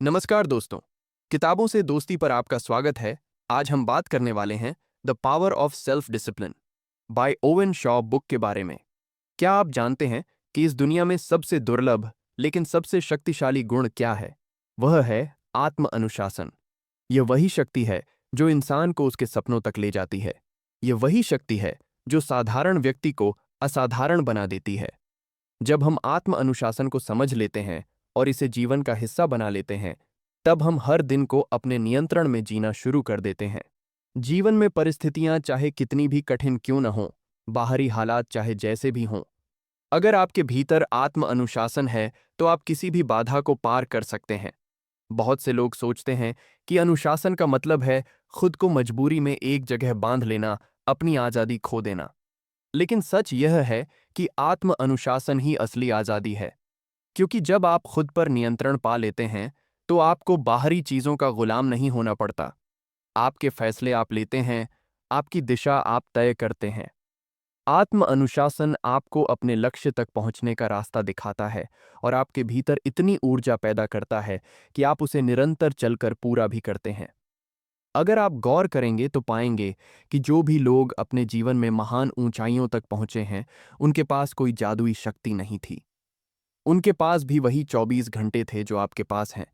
नमस्कार दोस्तों। किताबों से दोस्ती पर आपका स्वागत है। आज हम बात करने वाले हैं the power of self discipline by Owen Shaw book के बारे में। क्या आप जानते हैं कि इस दुनिया में सबसे दुर्लभ लेकिन सबसे शक्तिशाली गुण क्या है? वह है आत्म अनुशासन। यह वही शक्ति है जो इंसान को उसके सपनों तक ले जाती है। यह वही शक्ति है जो साधारण व्यक्ति को असाधारण बना देती है। जब हम आत्म अनुशासन को समझ लेते हैं और इसे जीवन का हिस्सा बना लेते हैं, तब हम हर दिन को अपने नियंत्रण में जीना शुरू कर देते हैं। जीवन में परिस्थितियां चाहे कितनी भी कठिन क्यों न हों, बाहरी हालात चाहे जैसे भी हों, अगर आपके भीतर आत्म अनुशासन है तो आप किसी भी बाधा को पार कर सकते हैं। बहुत से लोग सोचते हैं कि अनुशासन का मतलब है खुद को मजबूरी में एक जगह बांध लेना, अपनी आज़ादी खो देना। लेकिन सच यह है कि आत्म अनुशासन ही असली आज़ादी है, क्योंकि जब आप खुद पर नियंत्रण पा लेते हैं तो आपको बाहरी चीज़ों का गुलाम नहीं होना पड़ता। आपके फैसले आप लेते हैं, आपकी दिशा आप तय करते हैं। आत्म अनुशासन आपको अपने लक्ष्य तक पहुंचने का रास्ता दिखाता है और आपके भीतर इतनी ऊर्जा पैदा करता है कि आप उसे निरंतर चलकर पूरा भी करते हैं। अगर आप गौर करेंगे तो पाएंगे कि जो भी लोग अपने जीवन में महान ऊंचाइयों तक पहुंचे हैं, उनके पास कोई जादुई शक्ति नहीं थी। उनके पास भी वही 24 घंटे थे जो आपके पास हैं,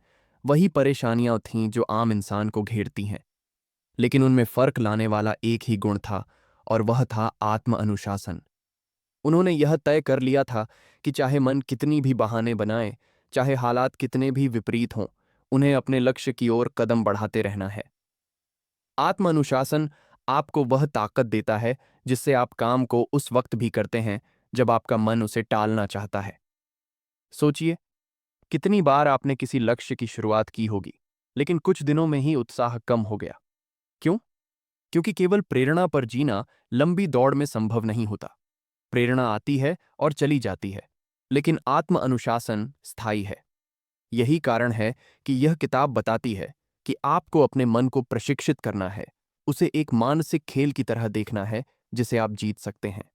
वही परेशानियां थीं जो आम इंसान को घेरती हैं। लेकिन उनमें फर्क लाने वाला एक ही गुण था, और वह था आत्म अनुशासन। उन्होंने यह तय कर लिया था कि चाहे मन कितनी भी बहाने बनाए, चाहे हालात कितने भी विपरीत हों, उन्हें अपने लक्ष्य की ओर कदम बढ़ाते रहना है। आत्म अनुशासन आपको वह ताकत देता है जिससे आप काम को उस वक्त भी करते हैं जब आपका मन उसे टालना चाहता है। सोचिए, कितनी बार आपने किसी लक्ष्य की शुरुआत की होगी, लेकिन कुछ दिनों में ही उत्साह कम हो गया। क्यों? क्योंकि केवल प्रेरणा पर जीना लंबी दौड़ में संभव नहीं होता। प्रेरणा आती है और चली जाती है, लेकिन आत्म अनुशासन स्थायी है। यही कारण है कि यह किताब बताती है कि आपको अपने मन को प्रशिक्षित करना है, उसे एक मानसिक खेल की तरह देखना है जिसे आप जीत सकते हैं।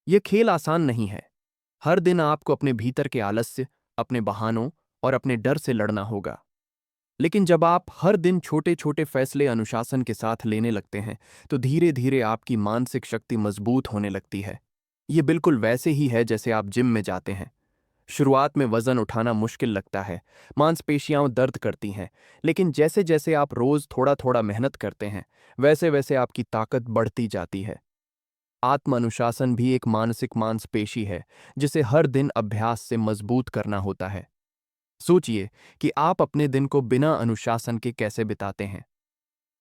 यह खेल आसान नहीं है। हर दिन आपको अपने भीतर के आलस्य, अपने बहानों और अपने डर से लड़ना होगा। लेकिन जब आप हर दिन छोटे छोटे फैसले अनुशासन के साथ लेने लगते हैं, तो धीरे धीरे आपकी मानसिक शक्ति मजबूत होने लगती है। ये बिल्कुल वैसे ही है जैसे आप जिम में जाते हैं। शुरुआत में वजन उठाना मुश्किल लगता है, मांसपेशियां दर्द करती हैं, लेकिन जैसे जैसे आप रोज थोड़ा थोड़ा मेहनत करते हैं, वैसे वैसे आपकी ताकत बढ़ती जाती है। आत्म अनुशासन भी एक मानसिक मांसपेशी है जिसे हर दिन अभ्यास से मजबूत करना होता है। सोचिए कि आप अपने दिन को बिना अनुशासन के कैसे बिताते हैं।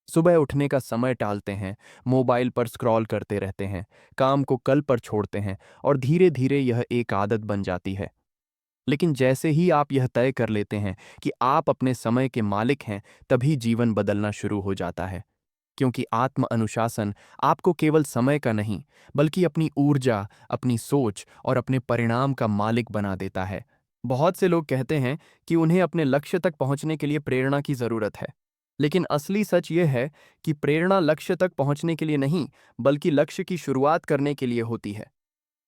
सुबह उठने का समय टालते हैं, मोबाइल पर स्क्रॉल करते रहते हैं, काम को कल पर छोड़ते हैं, और धीरे धीरे यह एक आदत बन जाती है। लेकिन जैसे ही आप यह तय कर लेते हैं कि आप अपने समय के मालिक हैं, तभी जीवन बदलना शुरू हो जाता है। क्योंकि आत्म अनुशासन आपको केवल समय का नहीं, बल्कि अपनी ऊर्जा, अपनी सोच और अपने परिणाम का मालिक बना देता है। बहुत से लोग कहते हैं कि उन्हें अपने लक्ष्य तक पहुंचने के लिए प्रेरणा की जरूरत है। लेकिन असली सच यह है कि प्रेरणा लक्ष्य तक पहुंचने के लिए नहीं, बल्कि लक्ष्य की शुरुआत करने के लिए होती है।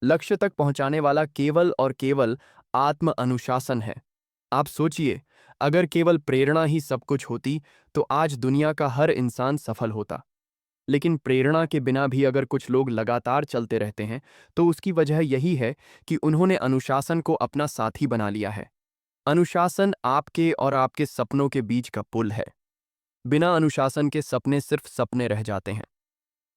लक्ष्य तक पहुंचाने वाला केवल और केवल आत्म अनुशासन है। आप सोचिए, अगर केवल प्रेरणा ही सब कुछ होती, तो आज दुनिया का हर इंसान सफल होता। लेकिन प्रेरणा के बिना भी अगर कुछ लोग लगातार चलते रहते हैं, तो उसकी वजह यही है कि उन्होंने अनुशासन को अपना साथी बना लिया है। अनुशासन आपके और आपके सपनों के बीच का पुल है। बिना अनुशासन के सपने सिर्फ सपने रह जाते हैं।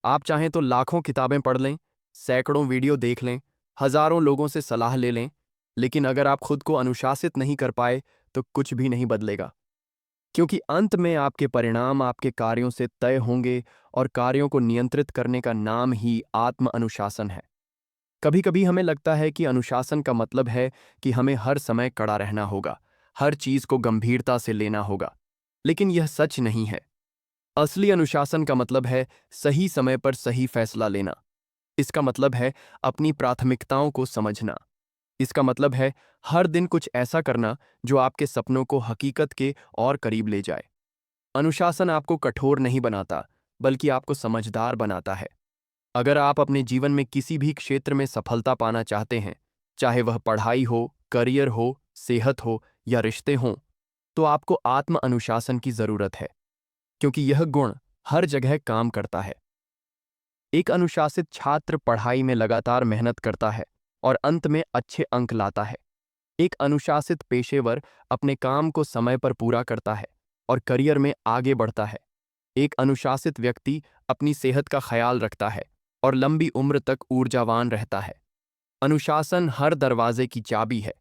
आप चाहें तो लाखों किताबें पढ़ लें, सैकड़ों वीडियो देख लें, हजारों लोगों से सलाह ले लें, लेकिन अगर आप खुद को अनुशासित नहीं कर पाए, तो कुछ भी नहीं बदलेगा। क्योंकि अंत में आपके परिणाम आपके कार्यों से तय होंगे, और कार्यों को नियंत्रित करने का नाम ही आत्म अनुशासन है। कभी कभी हमें लगता है कि अनुशासन का मतलब है कि हमें हर समय कड़ा रहना होगा, हर चीज को गंभीरता से लेना होगा। लेकिन यह सच नहीं है। असली अनुशासन का मतलब है सही समय पर सही फैसला लेना। इसका मतलब है अपनी प्राथमिकताओं को समझना। इसका मतलब है हर दिन कुछ ऐसा करना जो आपके सपनों को हकीकत के और करीब ले जाए। अनुशासन आपको कठोर नहीं बनाता, बल्कि आपको समझदार बनाता है। अगर आप अपने जीवन में किसी भी क्षेत्र में सफलता पाना चाहते हैं, चाहे वह पढ़ाई हो, करियर हो, सेहत हो या रिश्ते हों, तो आपको आत्म अनुशासन की जरूरत है, क्योंकि यह गुण हर जगह काम करता है। एक अनुशासित छात्र पढ़ाई में लगातार मेहनत करता है और अंत में अच्छे अंक लाता है। एक अनुशासित पेशेवर अपने काम को समय पर पूरा करता है और करियर में आगे बढ़ता है। एक अनुशासित व्यक्ति अपनी सेहत का ख्याल रखता है और लंबी उम्र तक ऊर्जावान रहता है। अनुशासन हर दरवाजे की चाबी है।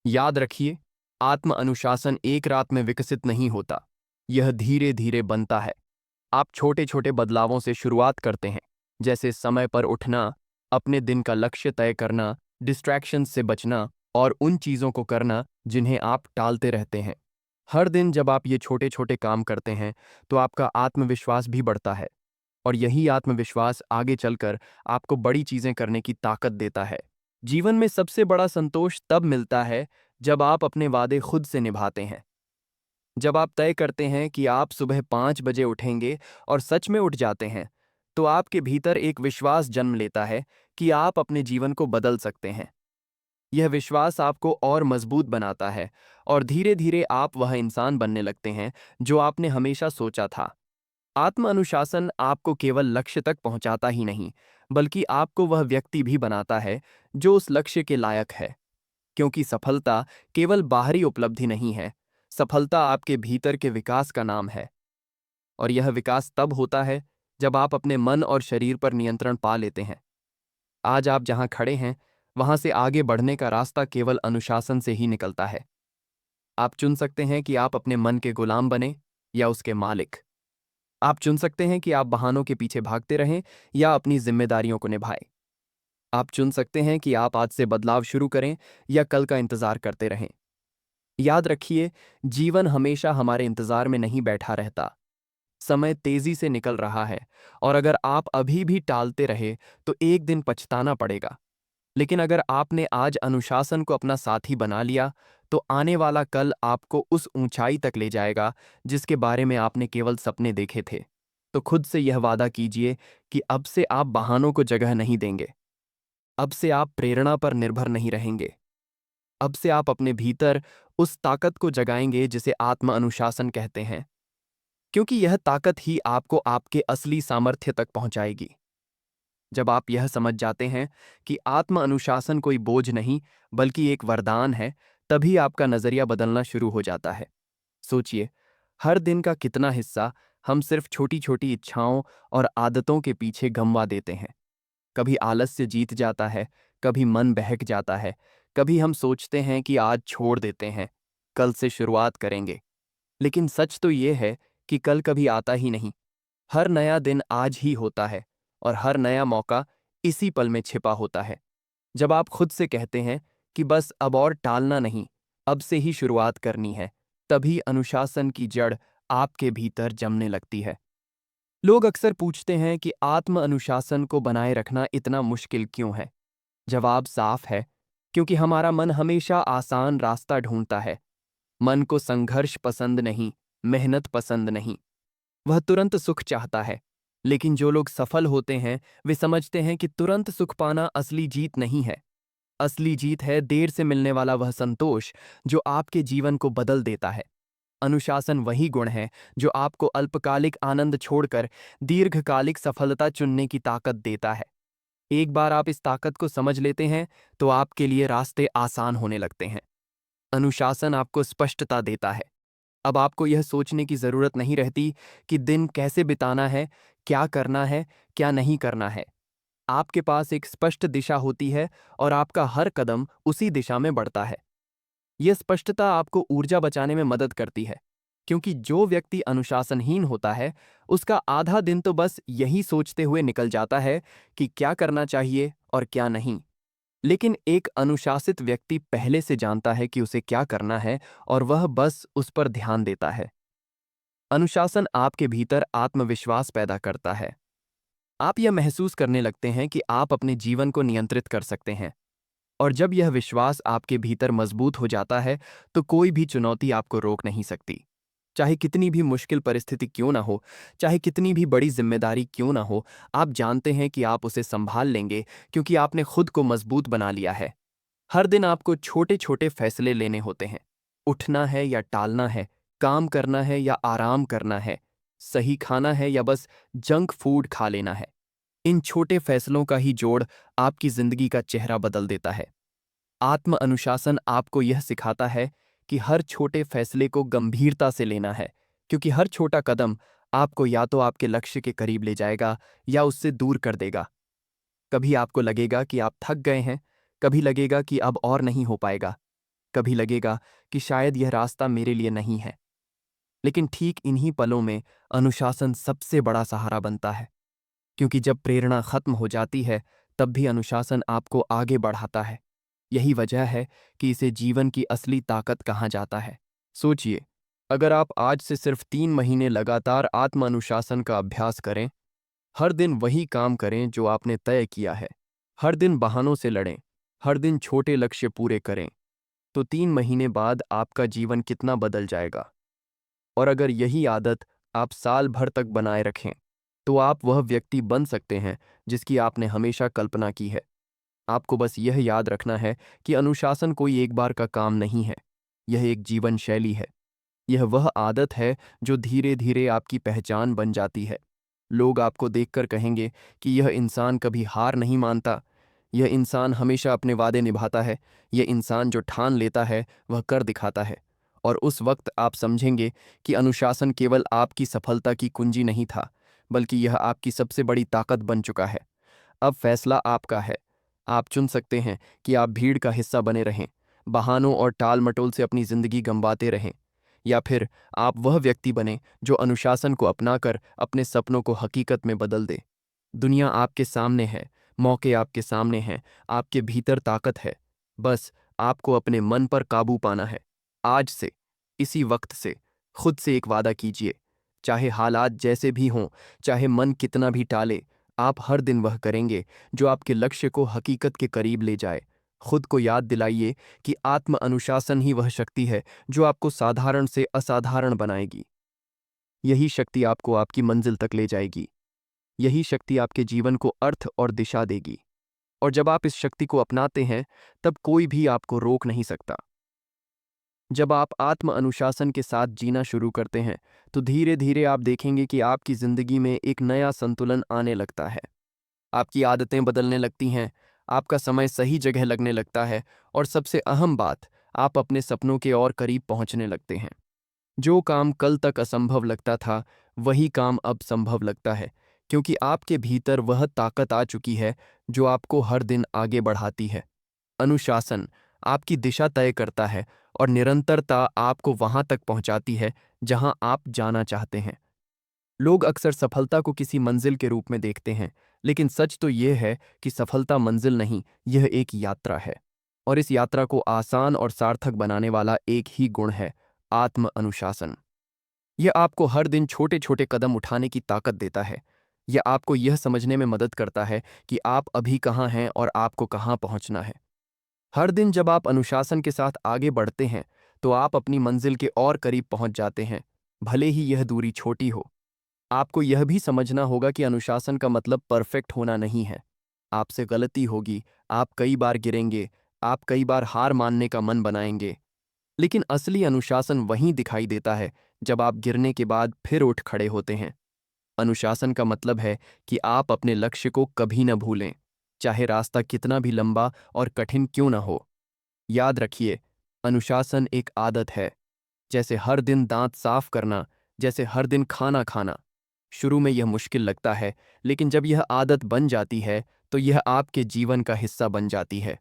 याद रखिए, आत्म अनुशासन एक रात में विकसित नहीं होता, यह धीरे धीरे बनता है। आप छोटे छोटे बदलावों से शुरुआत करते हैं, जैसे समय पर उठना, अपने दिन का लक्ष्य तय करना, डिस्ट्रैक्शन से बचना और उन चीज़ों को करना जिन्हें आप टालते रहते हैं। हर दिन जब आप ये छोटे छोटे काम करते हैं तो आपका आत्मविश्वास भी बढ़ता है, और यही आत्मविश्वास आगे चलकर आपको बड़ी चीज़ें करने की ताकत देता है। जीवन में सबसे बड़ा संतोष तब मिलता है जब आप अपने वादे खुद से निभाते हैं। जब आप तय करते हैं कि आप सुबह 5 बजे उठेंगे और सच में उठ जाते हैं, तो आपके भीतर एक विश्वास जन्म लेता है कि आप अपने जीवन को बदल सकते हैं। यह विश्वास आपको और मजबूत बनाता है और धीरे धीरे आप वह इंसान बनने लगते हैं जो आपने हमेशा सोचा था। आत्म अनुशासन आपको केवल लक्ष्य तक पहुंचाता ही नहीं, बल्कि आपको वह व्यक्ति भी बनाता है जो उस लक्ष्य के लायक है। क्योंकि सफलता केवल बाहरी उपलब्धि नहीं है, सफलता आपके भीतर के विकास का नाम है। और यह विकास तब होता है जब आप अपने मन और शरीर पर नियंत्रण पा लेते हैं। आज आप जहां खड़े हैं, वहां से आगे बढ़ने का रास्ता केवल अनुशासन से ही निकलता है। आप चुन सकते हैं कि आप अपने मन के गुलाम बने या उसके मालिक। आप चुन सकते हैं कि आप बहानों के पीछे भागते रहें या अपनी जिम्मेदारियों को निभाएं। आप चुन सकते हैं कि आप आज से बदलाव शुरू करें या कल का इंतजार करते रहें। याद रखिए, जीवन हमेशा हमारे इंतजार में नहीं बैठा रहता। समय तेजी से निकल रहा है, और अगर आप अभी भी टालते रहे तो एक दिन पछताना पड़ेगा। लेकिन अगर आपने आज अनुशासन को अपना साथी बना लिया, तो आने वाला कल आपको उस ऊंचाई तक ले जाएगा जिसके बारे में आपने केवल सपने देखे थे। तो खुद से यह वादा कीजिए कि अब से आप बहानों को जगह नहीं देंगे। अब से आप प्रेरणा पर निर्भर नहीं रहेंगे। अब से आप अपने भीतर उस ताकत को जगाएंगे जिसे आत्म अनुशासन कहते हैं, क्योंकि यह ताकत ही आपको आपके असली सामर्थ्य तक पहुंचाएगी। जब आप यह समझ जाते हैं कि आत्म अनुशासन कोई बोझ नहीं बल्कि एक वरदान है, तभी आपका नजरिया बदलना शुरू हो जाता है। सोचिए, हर दिन का कितना हिस्सा हम सिर्फ छोटी छोटी इच्छाओं और आदतों के पीछे गंवा देते हैं। कभी आलस्य जीत जाता है, कभी मन बहक जाता है, कभी हम सोचते हैं कि आज छोड़ देते हैं, कल से शुरुआत करेंगे। लेकिन सच तो ये है कि कल कभी आता ही नहीं। हर नया दिन आज ही होता है, और हर नया मौका इसी पल में छिपा होता है। जब आप खुद से कहते हैं कि बस अब और टालना नहीं, अब से ही शुरुआत करनी है, तभी अनुशासन की जड़ आपके भीतर जमने लगती है। लोग अक्सर पूछते हैं कि आत्म अनुशासन को बनाए रखना इतना मुश्किल क्यों है। जवाब साफ है, क्योंकि हमारा मन हमेशा आसान रास्ता ढूंढता है। मन को संघर्ष पसंद नहीं, मेहनत पसंद नहीं। वह तुरंत सुख चाहता है। लेकिन जो लोग सफल होते हैं, वे समझते हैं कि तुरंत सुख पाना असली जीत नहीं है। असली जीत है देर से मिलने वाला वह संतोष जो आपके जीवन को बदल देता है। अनुशासन वही गुण है जो आपको अल्पकालिक आनंद छोड़कर दीर्घकालिक सफलता चुनने की ताकत देता है। एक बार आप इस ताकत को समझ लेते हैं, तो आपके लिए रास्ते आसान होने लगते हैं। अनुशासन आपको स्पष्टता देता है। अब आपको यह सोचने की जरूरत नहीं रहती कि दिन कैसे बिताना है, क्या करना है, क्या नहीं करना है। आपके पास एक स्पष्ट दिशा होती है और आपका हर कदम उसी दिशा में बढ़ता है। यह स्पष्टता आपको ऊर्जा बचाने में मदद करती है, क्योंकि जो व्यक्ति अनुशासनहीन होता है, उसका आधा दिन तो बस यही सोचते हुए निकल जाता है कि क्या करना चाहिए और क्या नहीं। लेकिन एक अनुशासित व्यक्ति पहले से जानता है कि उसे क्या करना है, और वह बस उस पर ध्यान देता है। अनुशासन आपके भीतर आत्मविश्वास पैदा करता है। आप यह महसूस करने लगते हैं कि आप अपने जीवन को नियंत्रित कर सकते हैं। और जब यह विश्वास आपके भीतर मजबूत हो जाता है, तो कोई भी चुनौती आपको रोक नहीं सकती। चाहे कितनी भी मुश्किल परिस्थिति क्यों ना हो, चाहे कितनी भी बड़ी जिम्मेदारी क्यों ना हो, आप जानते हैं कि आप उसे संभाल लेंगे, क्योंकि आपने खुद को मजबूत बना लिया है। हर दिन आपको छोटे छोटे फैसले लेने होते हैं। उठना है या टालना है, काम करना है या आराम करना है, सही खाना है या बस जंक फूड खा लेना है। इन छोटे फैसलों का ही जोड़ आपकी जिंदगी का चेहरा बदल देता है। आत्म अनुशासन आपको यह सिखाता है कि हर छोटे फैसले को गंभीरता से लेना है, क्योंकि हर छोटा कदम आपको या तो आपके लक्ष्य के करीब ले जाएगा या उससे दूर कर देगा। कभी आपको लगेगा कि आप थक गए हैं, कभी लगेगा कि अब और नहीं हो पाएगा, कभी लगेगा कि शायद यह रास्ता मेरे लिए नहीं है। लेकिन ठीक इन्हीं पलों में अनुशासन सबसे बड़ा सहारा बनता है, क्योंकि जब प्रेरणा खत्म हो जाती है, तब भी अनुशासन आपको आगे बढ़ाता है। यही वजह है कि इसे जीवन की असली ताकत कहा जाता है। सोचिए, अगर आप आज से सिर्फ 3 महीने लगातार आत्म अनुशासन का अभ्यास करें, हर दिन वही काम करें जो आपने तय किया है, हर दिन बहानों से लड़ें, हर दिन छोटे लक्ष्य पूरे करें, तो 3 महीने बाद आपका जीवन कितना बदल जाएगा। और अगर यही आदत आप साल भर तक बनाए रखें, तो आप वह व्यक्ति बन सकते हैं जिसकी आपने हमेशा कल्पना की है। आपको बस यह याद रखना है कि अनुशासन कोई एक बार का काम नहीं है, यह एक जीवन शैली है। यह वह आदत है जो धीरे धीरे आपकी पहचान बन जाती है। लोग आपको देखकर कहेंगे कि यह इंसान कभी हार नहीं मानता, यह इंसान हमेशा अपने वादे निभाता है, यह इंसान जो ठान लेता है वह कर दिखाता है। और उस वक्त आप समझेंगे कि अनुशासन केवल आपकी सफलता की कुंजी नहीं था, बल्कि यह आपकी सबसे बड़ी ताकत बन चुका है। अब फैसला आपका है। आप चुन सकते हैं कि आप भीड़ का हिस्सा बने रहें, बहानों और टाल मटोल से अपनी जिंदगी गंवाते रहें, या फिर आप वह व्यक्ति बने जो अनुशासन को अपनाकर अपने सपनों को हकीकत में बदल दे। दुनिया आपके सामने है, मौके आपके सामने हैं, आपके भीतर ताकत है। बस आपको अपने मन पर काबू पाना है। आज से, इसी वक्त से, खुद से एक वादा कीजिए। चाहे हालात जैसे भी हों, चाहे मन कितना भी टाले, आप हर दिन वह करेंगे जो आपके लक्ष्य को हकीकत के करीब ले जाए। खुद को याद दिलाइए कि आत्म अनुशासन ही वह शक्ति है जो आपको साधारण से असाधारण बनाएगी। यही शक्ति आपको आपकी मंजिल तक ले जाएगी। यही शक्ति आपके जीवन को अर्थ और दिशा देगी। और जब आप इस शक्ति को अपनाते हैं, तब कोई भी आपको रोक नहीं सकता। जब आप आत्म अनुशासन के साथ जीना शुरू करते हैं, तो धीरे धीरे आप देखेंगे कि आपकी जिंदगी में एक नया संतुलन आने लगता है। आपकी आदतें बदलने लगती हैं, आपका समय सही जगह लगने लगता है, और सबसे अहम बात, आप अपने सपनों के और करीब पहुंचने लगते हैं। जो काम कल तक असंभव लगता था, वही काम अब संभव लगता है, क्योंकि आपके भीतर वह ताकत आ चुकी है जो आपको हर दिन आगे बढ़ाती है। अनुशासन आपकी दिशा तय करता है, और निरंतरता आपको वहां तक पहुंचाती है जहां आप जाना चाहते हैं। लोग अक्सर सफलता को किसी मंजिल के रूप में देखते हैं, लेकिन सच तो यह है कि सफलता मंजिल नहीं, यह एक यात्रा है। और इस यात्रा को आसान और सार्थक बनाने वाला एक ही गुण है, आत्म अनुशासन। यह आपको हर दिन छोटे छोटे कदम उठाने की ताकत देता है। यह आपको यह समझने में मदद करता है कि आप अभी कहाँ हैं और आपको कहाँ पहुँचना है। हर दिन जब आप अनुशासन के साथ आगे बढ़ते हैं, तो आप अपनी मंजिल के और करीब पहुँच जाते हैं, भले ही यह दूरी छोटी हो। आपको यह भी समझना होगा कि अनुशासन का मतलब परफेक्ट होना नहीं है। आपसे गलती होगी, आप कई बार गिरेंगे, आप कई बार हार मानने का मन बनाएंगे। लेकिन असली अनुशासन वहीं दिखाई देता है जब आप गिरने के बाद फिर उठ खड़े होते हैं। अनुशासन का मतलब है कि आप अपने लक्ष्य को कभी न भूलें, चाहे रास्ता कितना भी लंबा और कठिन क्यों न हो। याद रखिए, अनुशासन एक आदत है, जैसे हर दिन दांत साफ करना, जैसे हर दिन खाना खाना। शुरू में यह मुश्किल लगता है, लेकिन जब यह आदत बन जाती है, तो यह आपके जीवन का हिस्सा बन जाती है।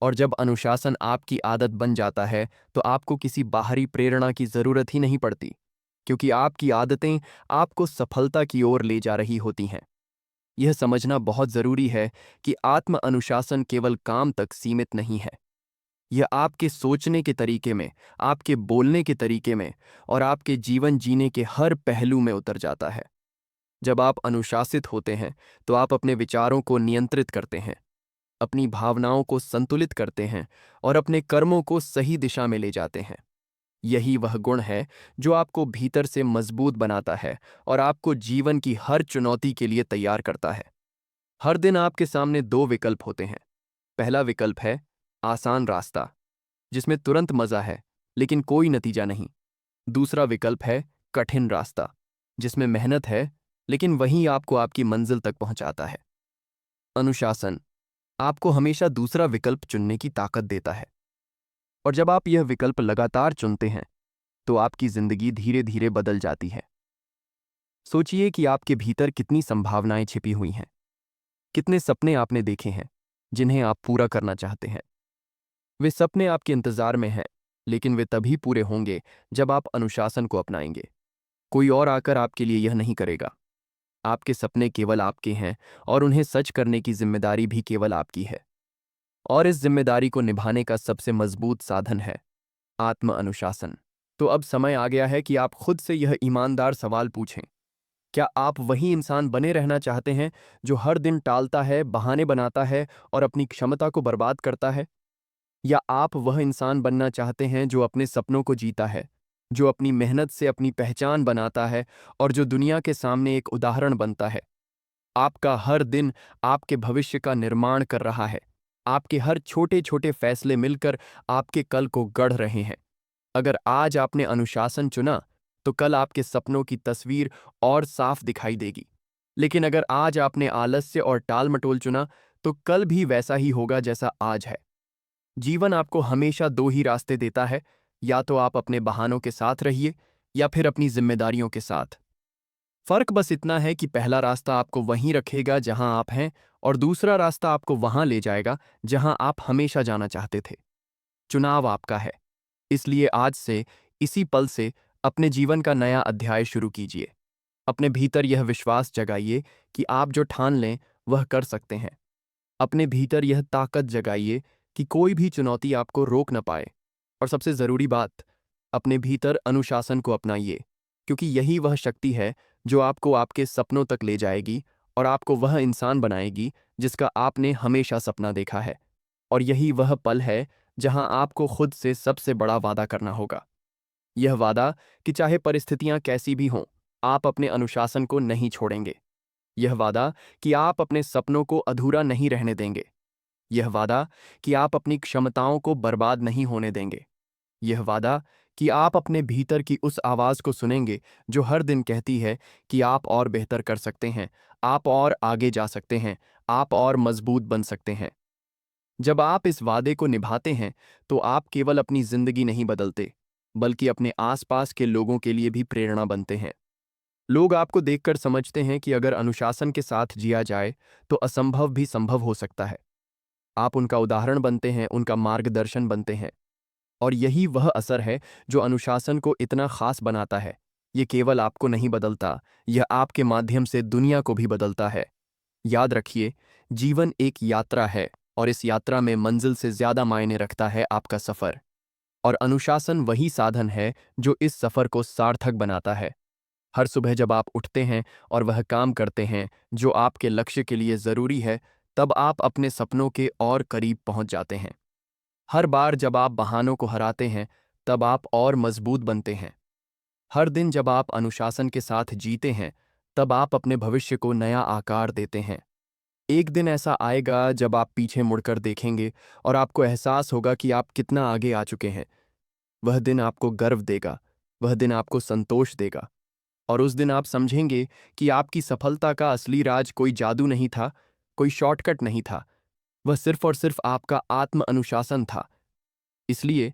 और जब अनुशासन आपकी आदत बन जाता है, तो आपको किसी बाहरी प्रेरणा की जरूरत ही नहीं पड़ती, क्योंकि आपकी आदतें आपको सफलता की ओर ले जा रही होती हैं। यह समझना बहुत जरूरी है कि आत्म अनुशासन केवल काम तक सीमित नहीं है। यह आपके सोचने के तरीके में, आपके बोलने के तरीके में और आपके जीवन जीने के हर पहलू में उतर जाता है। जब आप अनुशासित होते हैं, तो आप अपने विचारों को नियंत्रित करते हैं, अपनी भावनाओं को संतुलित करते हैं और अपने कर्मों को सही दिशा में ले जाते हैं। यही वह गुण है जो आपको भीतर से मजबूत बनाता है और आपको जीवन की हर चुनौती के लिए तैयार करता है। हर दिन आपके सामने दो विकल्प होते हैं। पहला विकल्प है आसान रास्ता, जिसमें तुरंत मजा है, लेकिन कोई नतीजा नहीं। दूसरा विकल्प है कठिन रास्ता, जिसमें मेहनत है, लेकिन वही आपको आपकी मंजिल तक पहुंचाता है। अनुशासन आपको हमेशा दूसरा विकल्प चुनने की ताकत देता है, और जब आप यह विकल्प लगातार चुनते हैं तो आपकी जिंदगी धीरे धीरे बदल जाती है। सोचिए कि आपके भीतर कितनी संभावनाएं छिपी हुई हैं, कितने सपने आपने देखे हैं जिन्हें आप पूरा करना चाहते हैं। वे सपने आपके इंतजार में हैं, लेकिन वे तभी पूरे होंगे जब आप अनुशासन को अपनाएंगे। कोई और आकर आपके लिए यह नहीं करेगा। आपके सपने केवल आपके हैं, और उन्हें सच करने की जिम्मेदारी भी केवल आपकी है। और इस जिम्मेदारी को निभाने का सबसे मजबूत साधन है आत्म अनुशासन। तो अब समय आ गया है कि आप खुद से यह ईमानदार सवाल पूछें। क्या आप वही इंसान बने रहना चाहते हैं जो हर दिन टालता है, बहाने बनाता है और अपनी क्षमता को बर्बाद करता है? या आप वह इंसान बनना चाहते हैं जो अपने सपनों को जीता है, जो अपनी मेहनत से अपनी पहचान बनाता है और जो दुनिया के सामने एक उदाहरण बनता है? आपका हर दिन आपके भविष्य का निर्माण कर रहा है। आपके हर छोटे छोटे फैसले मिलकर आपके कल को गढ़ रहे हैं। अगर आज आपने अनुशासन चुना, तो कल आपके सपनों की तस्वीर और साफ दिखाई देगी। लेकिन अगर आज आपने आलस्य और टाल-मटोल चुना, तो कल भी वैसा ही होगा जैसा आज है। जीवन आपको हमेशा दो ही रास्ते देता है, या तो आप अपने बहानों के साथ रहिए, या फिर अपनी जिम्मेदारियों के साथ। फर्क बस इतना है कि पहला रास्ता आपको वहीं रखेगा जहां आप हैं, और दूसरा रास्ता आपको वहां ले जाएगा जहां आप हमेशा जाना चाहते थे। चुनाव आपका है। इसलिए आज से, इसी पल से अपने जीवन का नया अध्याय शुरू कीजिए। अपने भीतर यह विश्वास जगाइए कि आप जो ठान लें वह कर सकते हैं। अपने भीतर यह ताकत जगाइए कि कोई भी चुनौती आपको रोक न पाए। और सबसे जरूरी बात, अपने भीतर अनुशासन को अपनाइए, क्योंकि यही वह शक्ति है जो आपको आपके सपनों तक ले जाएगी और आपको वह इंसान बनाएगी जिसका आपने हमेशा सपना देखा है। और यही वह पल है जहां आपको खुद से सबसे बड़ा वादा करना होगा। यह वादा कि चाहे परिस्थितियां कैसी भी हों, आप अपने अनुशासन को नहीं छोड़ेंगे। यह वादा कि आप अपने सपनों को अधूरा नहीं रहने देंगे। यह वादा कि आप अपनी क्षमताओं को बर्बाद नहीं होने देंगे। यह वादा कि आप अपने भीतर की उस आवाज को सुनेंगे जो हर दिन कहती है कि आप और बेहतर कर सकते हैं, आप और आगे जा सकते हैं, आप और मजबूत बन सकते हैं। जब आप इस वादे को निभाते हैं, तो आप केवल अपनी जिंदगी नहीं बदलते, बल्कि अपने आसपास के लोगों के लिए भी प्रेरणा बनते हैं। लोग आपको देखकर समझते हैं कि अगर अनुशासन के साथ जिया जाए, तो असंभव भी संभव हो सकता है। आप उनका उदाहरण बनते हैं, उनका मार्गदर्शन बनते हैं। और यही वह असर है जो अनुशासन को इतना खास बनाता है। ये केवल आपको नहीं बदलता, यह आपके माध्यम से दुनिया को भी बदलता है। याद रखिए, जीवन एक यात्रा है, और इस यात्रा में मंजिल से ज्यादा मायने रखता है आपका सफर। और अनुशासन वही साधन है जो इस सफर को सार्थक बनाता है। हर सुबह जब आप उठते हैं और वह काम करते हैं जो आपके लक्ष्य के लिए जरूरी है, तब आप अपने सपनों के और करीब पहुंच जाते हैं। हर बार जब आप बहानों को हराते हैं, तब आप और मजबूत बनते हैं। हर दिन जब आप अनुशासन के साथ जीते हैं, तब आप अपने भविष्य को नया आकार देते हैं। एक दिन ऐसा आएगा जब आप पीछे मुड़कर देखेंगे और आपको एहसास होगा कि आप कितना आगे आ चुके हैं। वह दिन आपको गर्व देगा, वह दिन आपको संतोष देगा, और उस दिन आप समझेंगे कि आपकी सफलता का असली राज कोई जादू नहीं था, कोई शॉर्टकट नहीं था। वह सिर्फ और सिर्फ आपका आत्म अनुशासन था। इसलिए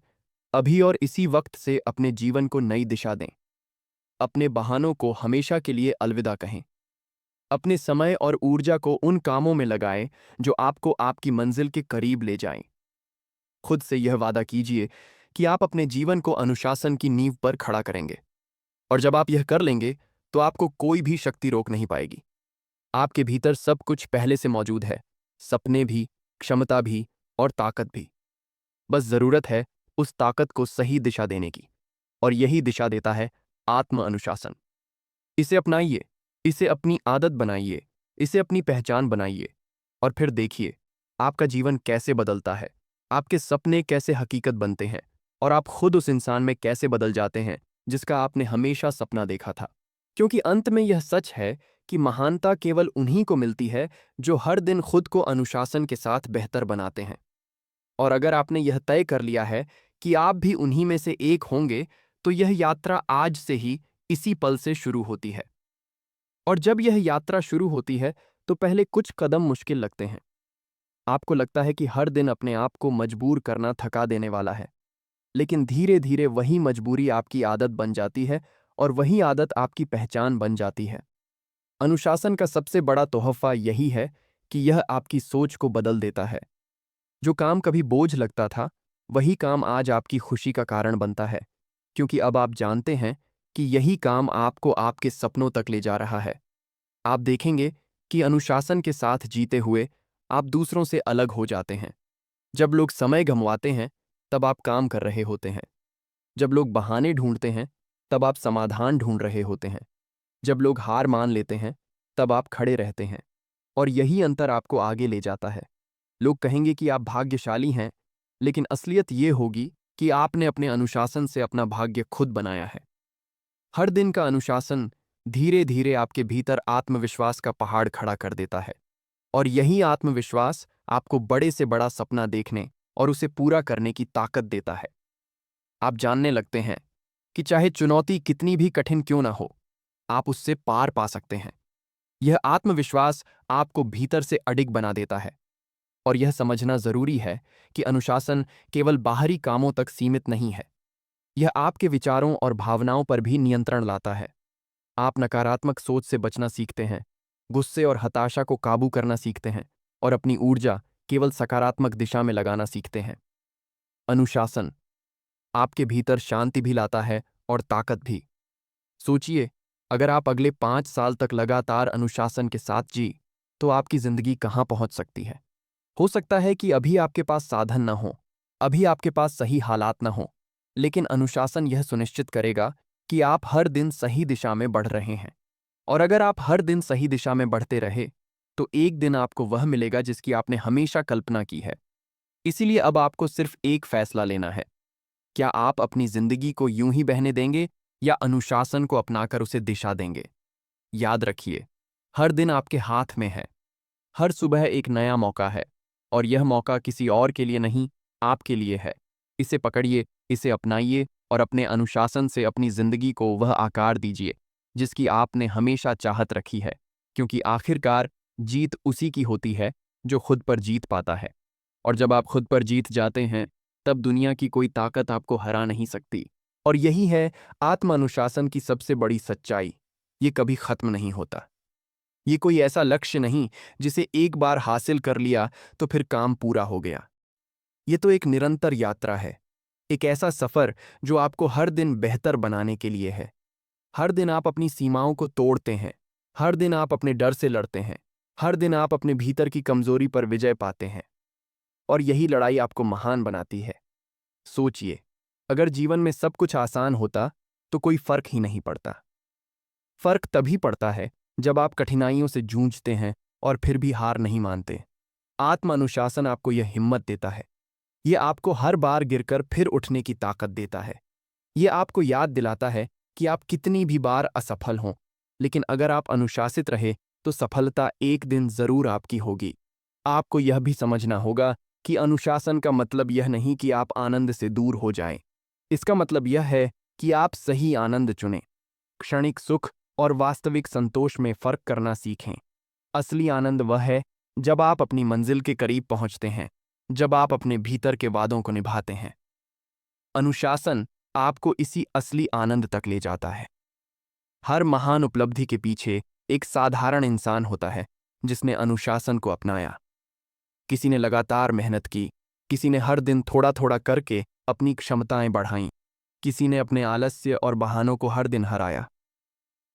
अभी और इसी वक्त से अपने जीवन को नई दिशा दें। अपने बहानों को हमेशा के लिए अलविदा कहें। अपने समय और ऊर्जा को उन कामों में लगाएं जो आपको आपकी मंजिल के करीब ले जाएं। खुद से यह वादा कीजिए कि आप अपने जीवन को अनुशासन की नींव पर खड़ा करेंगे। और जब आप यह कर लेंगे, तो आपको कोई भी शक्ति रोक नहीं पाएगी। आपके भीतर सब कुछ पहले से मौजूद है, सपने भी, क्षमता भी, और ताकत भी। बस जरूरत है उस ताकत को सही दिशा देने की, और यही दिशा देता है आत्म अनुशासन। इसे अपनाइए, इसे अपनी आदत बनाइए, इसे अपनी पहचान बनाइए, और फिर देखिए आपका जीवन कैसे बदलता है, आपके सपने कैसे हकीकत बनते हैं, और आप खुद उस इंसान में कैसे बदल जाते हैं जिसका आपने हमेशा सपना देखा था। क्योंकि अंत में यह सच है कि महानता केवल उन्हीं को मिलती है जो हर दिन खुद को अनुशासन के साथ बेहतर बनाते हैं। और अगर आपने यह तय कर लिया है कि आप भी उन्हीं में से एक होंगे, तो यह यात्रा आज से ही इसी पल से शुरू होती है। और जब यह यात्रा शुरू होती है तो पहले कुछ कदम मुश्किल लगते हैं। आपको लगता है कि हर दिन अपने आप को मजबूर करना थका देने वाला है, लेकिन धीरे धीरे वही मजबूरी आपकी आदत बन जाती है और वही आदत आपकी पहचान बन जाती है। अनुशासन का सबसे बड़ा तोहफा यही है कि यह आपकी सोच को बदल देता है। जो काम कभी बोझ लगता था, वही काम आज आपकी खुशी का कारण बनता है, क्योंकि अब आप जानते हैं कि यही काम आपको आपके सपनों तक ले जा रहा है। आप देखेंगे कि अनुशासन के साथ जीते हुए आप दूसरों से अलग हो जाते हैं। जब लोग समय गंवाते हैं, तब आप काम कर रहे होते हैं। जब लोग बहाने ढूंढते हैं, तब आप समाधान ढूंढ रहे होते हैं। जब लोग हार मान लेते हैं, तब आप खड़े रहते हैं। और यही अंतर आपको आगे ले जाता है। लोग कहेंगे कि आप भाग्यशाली हैं, लेकिन असलियत ये होगी कि आपने अपने अनुशासन से अपना भाग्य खुद बनाया है। हर दिन का अनुशासन धीरे धीरे आपके भीतर आत्मविश्वास का पहाड़ खड़ा कर देता है। और यही आत्मविश्वास आपको बड़े से बड़ा सपना देखने और उसे पूरा करने की ताकत देता है। आप जानने लगते हैं कि चाहे चुनौती कितनी भी कठिन क्यों ना हो, आप उससे पार पा सकते हैं। यह आत्मविश्वास आपको भीतर से अडिग बना देता है। और यह समझना जरूरी है कि अनुशासन केवल बाहरी कामों तक सीमित नहीं है। यह आपके विचारों और भावनाओं पर भी नियंत्रण लाता है। आप नकारात्मक सोच से बचना सीखते हैं, गुस्से और हताशा को काबू करना सीखते हैं और अपनी ऊर्जा केवल सकारात्मक दिशा में लगाना सीखते हैं। अनुशासन आपके भीतर शांति भी लाता है और ताकत भी। सोचिए, अगर आप अगले 5 साल तक लगातार अनुशासन के साथ जी, तो आपकी जिंदगी कहाँ पहुंच सकती है। हो सकता है कि अभी आपके पास साधन न हो, अभी आपके पास सही हालात न हो, लेकिन अनुशासन यह सुनिश्चित करेगा कि आप हर दिन सही दिशा में बढ़ रहे हैं। और अगर आप हर दिन सही दिशा में बढ़ते रहे, तो एक दिन आपको वह मिलेगा जिसकी आपने हमेशा कल्पना की है। इसीलिए अब आपको सिर्फ एक फैसला लेना है। क्या आप अपनी जिंदगी को यूं ही बहने देंगे या अनुशासन को अपनाकर उसे दिशा देंगे? याद रखिए, हर दिन आपके हाथ में है। हर सुबह एक नया मौका है और यह मौका किसी और के लिए नहीं, आपके लिए है। इसे पकड़िए, इसे अपनाइए और अपने अनुशासन से अपनी जिंदगी को वह आकार दीजिए जिसकी आपने हमेशा चाहत रखी है, क्योंकि आखिरकार जीत उसी की होती है जो खुद पर जीत पाता है। और जब आप खुद पर जीत जाते हैं, तब दुनिया की कोई ताकत आपको हरा नहीं सकती। और यही है आत्म अनुशासन की सबसे बड़ी सच्चाई। ये कभी खत्म नहीं होता। ये कोई ऐसा लक्ष्य नहीं जिसे एक बार हासिल कर लिया तो फिर काम पूरा हो गया। ये तो एक निरंतर यात्रा है, एक ऐसा सफर जो आपको हर दिन बेहतर बनाने के लिए है। हर दिन आप अपनी सीमाओं को तोड़ते हैं, हर दिन आप अपने डर से लड़ते हैं, हर दिन आप अपने भीतर की कमजोरी पर विजय पाते हैं। और यही लड़ाई आपको महान बनाती है। सोचिए, अगर जीवन में सब कुछ आसान होता तो कोई फर्क ही नहीं पड़ता। फर्क तभी पड़ता है जब आप कठिनाइयों से जूझते हैं और फिर भी हार नहीं मानते। आत्म अनुशासन आपको यह हिम्मत देता है। यह आपको हर बार गिरकर फिर उठने की ताकत देता है। यह आपको याद दिलाता है कि आप कितनी भी बार असफल हों, लेकिन अगर आप अनुशासित रहे तो सफलता एक दिन जरूर आपकी होगी। आपको यह भी समझना होगा कि अनुशासन का मतलब यह नहीं कि आप आनंद से दूर हो जाएं। इसका मतलब यह है कि आप सही आनंद चुनें, क्षणिक सुख और वास्तविक संतोष में फर्क करना सीखें। असली आनंद वह है जब आप अपनी मंजिल के करीब पहुंचते हैं, जब आप अपने भीतर के वादों को निभाते हैं। अनुशासन आपको इसी असली आनंद तक ले जाता है। हर महान उपलब्धि के पीछे एक साधारण इंसान होता है जिसने अनुशासन को अपनाया। किसी ने लगातार मेहनत की, किसी ने हर दिन थोड़ा थोड़ा करके अपनी क्षमताएं बढ़ाईं, किसी ने अपने आलस्य और बहानों को हर दिन हराया।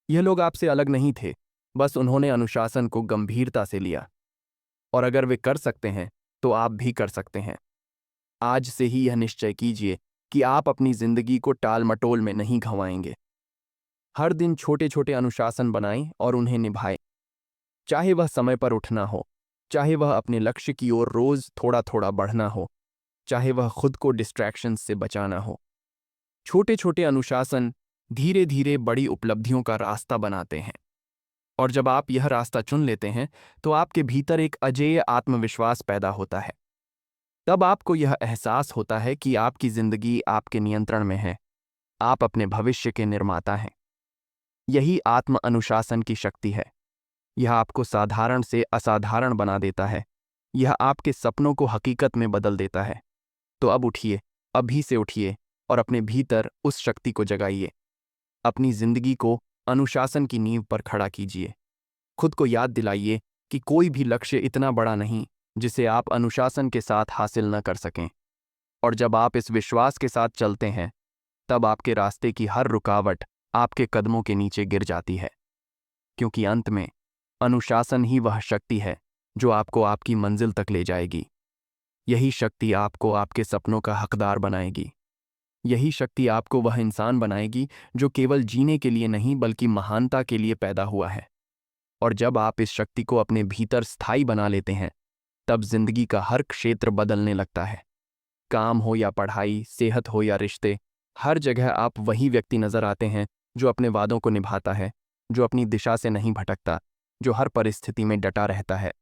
यह लोग आपसे अलग नहीं थे, बस उन्होंने अनुशासन को गंभीरता से लिया। और अगर वे कर सकते हैं, तो आप भी कर सकते हैं। आज से ही यह निश्चय कीजिए कि आप अपनी जिंदगी को टाल मटोल में नहीं घंवाएंगे। हर दिन छोटे छोटे अनुशासन बनाएं और उन्हें निभाएं। चाहे वह समय पर उठना हो, चाहे वह अपने लक्ष्य की ओर रोज थोड़ा थोड़ा बढ़ना हो, चाहे वह खुद को डिस्ट्रैक्शंस से बचाना हो। छोटे छोटे अनुशासन धीरे धीरे बड़ी उपलब्धियों का रास्ता बनाते हैं। और जब आप यह रास्ता चुन लेते हैं, तो आपके भीतर एक अजेय आत्मविश्वास पैदा होता है। तब आपको यह एहसास होता है कि आपकी जिंदगी आपके नियंत्रण में है। आप अपने भविष्य के निर्माता हैं। यही आत्म अनुशासन की शक्ति है। यह आपको साधारण से असाधारण बना देता है। यह आपके सपनों को हकीकत में बदल देता है। तो अब उठिए, अभी से उठिए और अपने भीतर उस शक्ति को जगाइए। अपनी जिंदगी को अनुशासन की नींव पर खड़ा कीजिए। खुद को याद दिलाइए कि कोई भी लक्ष्य इतना बड़ा नहीं जिसे आप अनुशासन के साथ हासिल न कर सकें। और जब आप इस विश्वास के साथ चलते हैं, तब आपके रास्ते की हर रुकावट आपके कदमों के नीचे गिर जाती है। क्योंकि अंत में अनुशासन ही वह शक्ति है जो आपको आपकी मंजिल तक ले जाएगी। यही शक्ति आपको आपके सपनों का हकदार बनाएगी। यही शक्ति आपको वह इंसान बनाएगी जो केवल जीने के लिए नहीं बल्कि महानता के लिए पैदा हुआ है। और जब आप इस शक्ति को अपने भीतर स्थायी बना लेते हैं, तब जिंदगी का हर क्षेत्र बदलने लगता है। काम हो या पढ़ाई, सेहत हो या रिश्ते, हर जगह आप वही व्यक्ति नजर आते हैं जो अपने वादों को निभाता है, जो अपनी दिशा से नहीं भटकता, जो हर परिस्थिति में डटा रहता है।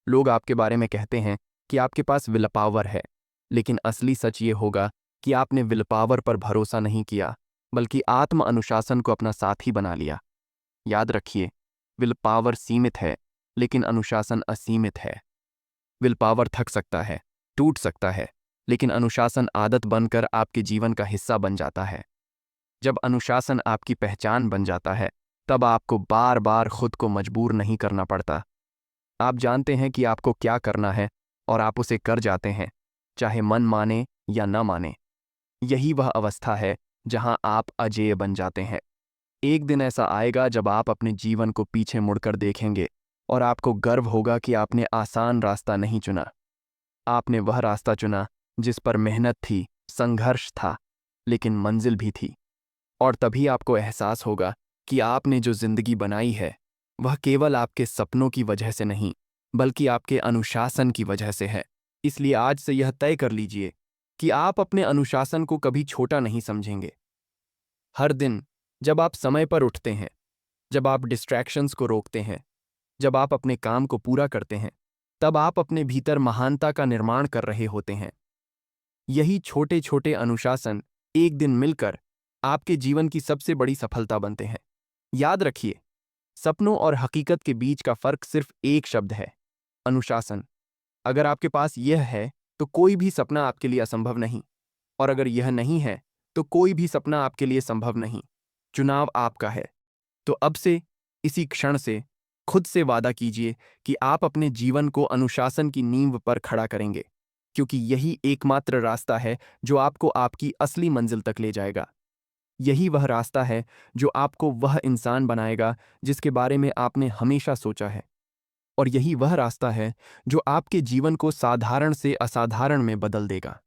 लोग आपके बारे में कहते हैं कि आपके पास विल पावर है, लेकिन असली सच ये होगा कि आपने विल पावर पर भरोसा नहीं किया, बल्कि आत्म अनुशासन को अपना साथी बना लिया। याद रखिए, विल पावर सीमित है, लेकिन अनुशासन असीमित है। विल पावर थक सकता है, टूट सकता है, लेकिन अनुशासन आदत बनकर आपके जीवन का हिस्सा बन जाता है। जब अनुशासन आपकी पहचान बन जाता है, तब आपको बार बार खुद को मजबूर नहीं करना पड़ता। आप जानते हैं कि आपको क्या करना है और आप उसे कर जाते हैं, चाहे मन माने या न माने। यही वह अवस्था है जहां आप अजेय बन जाते हैं। एक दिन ऐसा आएगा जब आप अपने जीवन को पीछे मुड़कर देखेंगे और आपको गर्व होगा कि आपने आसान रास्ता नहीं चुना। आपने वह रास्ता चुना जिस पर मेहनत थी, संघर्ष था, लेकिन मंजिल भी थी। और तभी आपको एहसास होगा कि आपने जो जिंदगी बनाई है, वह केवल आपके सपनों की वजह से नहीं, बल्कि आपके अनुशासन की वजह से है। इसलिए आज से यह तय कर लीजिए कि आप अपने अनुशासन को कभी छोटा नहीं समझेंगे। हर दिन जब आप समय पर उठते हैं, जब आप डिस्ट्रैक्शंस को रोकते हैं, जब आप अपने काम को पूरा करते हैं, तब आप अपने भीतर महानता का निर्माण कर रहे होते हैं। यही छोटे छोटे अनुशासन एक दिन मिलकर आपके जीवन की सबसे बड़ी सफलता बनते हैं। याद रखिए, सपनों और हकीकत के बीच का फर्क सिर्फ एक शब्द है, अनुशासन। अगर आपके पास यह है तो कोई भी सपना आपके लिए असंभव नहीं, और अगर यह नहीं है तो कोई भी सपना आपके लिए संभव नहीं। चुनाव आपका है। तो अब से, इसी क्षण से खुद से वादा कीजिए कि आप अपने जीवन को अनुशासन की नींव पर खड़ा करेंगे, क्योंकि यही एकमात्र रास्ता है जो आपको आपकी असली मंजिल तक ले जाएगा। यही वह रास्ता है जो आपको वह इंसान बनाएगा जिसके बारे में आपने हमेशा सोचा है। और यही वह रास्ता है जो आपके जीवन को साधारण से असाधारण में बदल देगा।